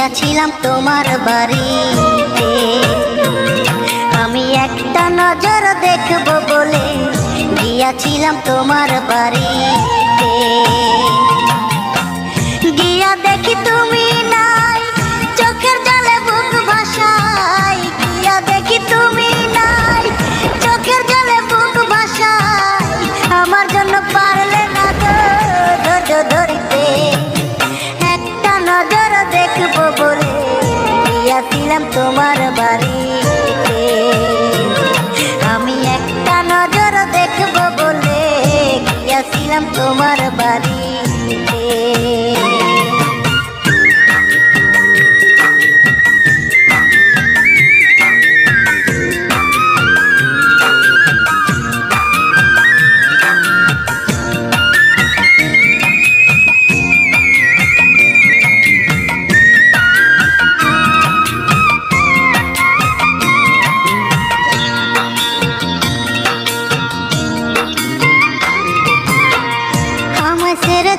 গিয়াছিলাম তোমার বাড়িতে, আমি একটা নজর দেখব বলে গিয়াছিলাম তোমার বাড়িতে। গিয়া দেখি তুমি নাই, চোখের জলে বুক ভাসাই। গিয়া দেখি তুমি নাই, চোখের জলে বুক ভাসাই। আমার জন্য পারলে না ধৈর্য ধরিতে, একটা নজর দেখব বলে গিয়াছিলাম তোমার বাড়িতে। আমি একটা নজর দেখব বলে গিয়াছিলাম তোমার বাড়িতে।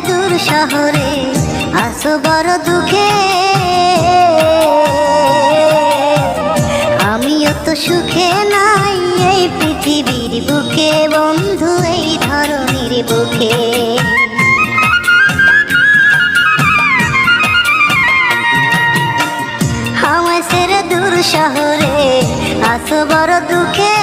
দূর শহরে আসো বড় দুঃখে, আমিও তো সুখে নাই এই পৃথিবীর বুকে বন্ধু, এই ধরনের বুকে। আমায় ছেড়ে দূর শহরে আসো বড় দুঃখে,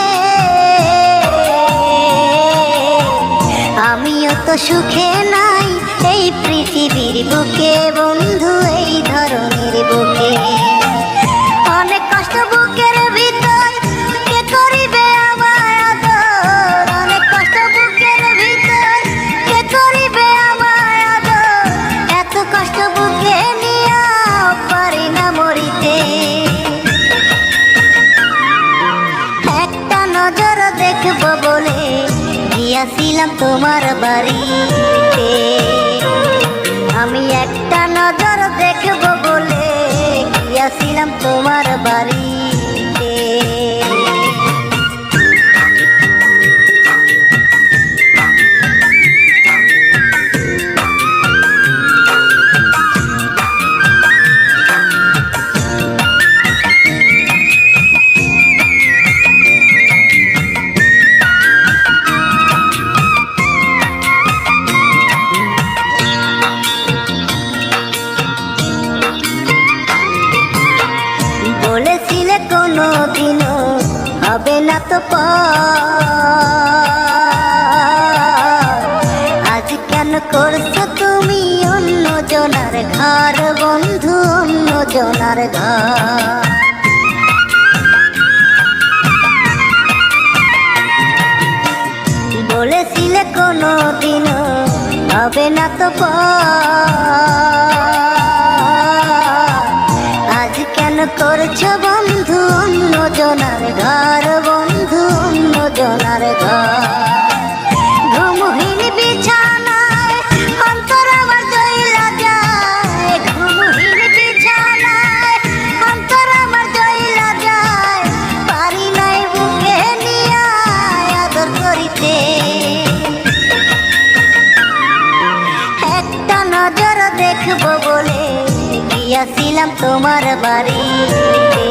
আমিও তো সুখে নাই এই পৃথিবীর বুকে বন্ধু, এই ধরনের বুকে। অনেক কষ্ট বুকের ভিতর, কে করিবে আমায় আদর। অনেক কষ্ট বুকের ভিতর, কে করিবে আমায় আদর। এত কষ্ট বুকে নিয়া পারি না মরিতে, একটা নজর দেখব বলে গিয়াছিলাম তোমার বাড়িতে। আমি একটা নজর দেখব বলে গিয়াছিলাম তোমার বাড়িতে। বলেছিলে কোনোদিনও হবে না তো আজ কেন করছো তুমি অন্য জনার ঘর বন্ধু, অন্য জনার ঘর। বলেছিলে কোনোদিনও হবে না তো আজ কেন করছো বন্ধু অন্য জনার ঘর বন্ধু, অন্য জনার ঘর। ঘুমহীন বিছানায় অন্তর আমার জ্বলা যায়, ঘুমহীন বিছানায় অন্তর আমার জ্বলা যায়। পারি নাই বুকে নিয়া আদর করিতে, একটা নজর দেখব বলে গিয়াছিলাম তোমার বাড়িতে।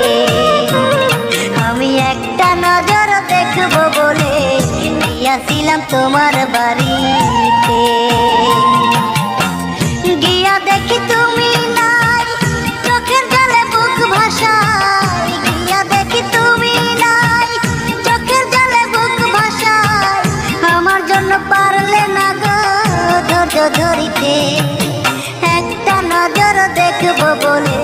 আমি একটা নজর দেখব বলে গিয়াছিলাম তোমার বাড়িতে। গিয়া দেখি তুমি নাই, চোখের জলে বুক ভাসাই। গিয়া দেখি তুমি নাই, চোখের জলে বুক ভাসাই। আমার জন্য পারলে না গো ধৈর্য ধরিতে, একটা নজর দেখব বলে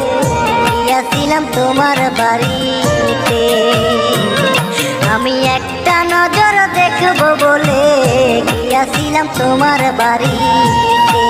গিয়াছিলাম তোমার বাড়িতে। আমি একটা নজর দেখব বলে গিয়াছিলাম তোমার বাড়িতে।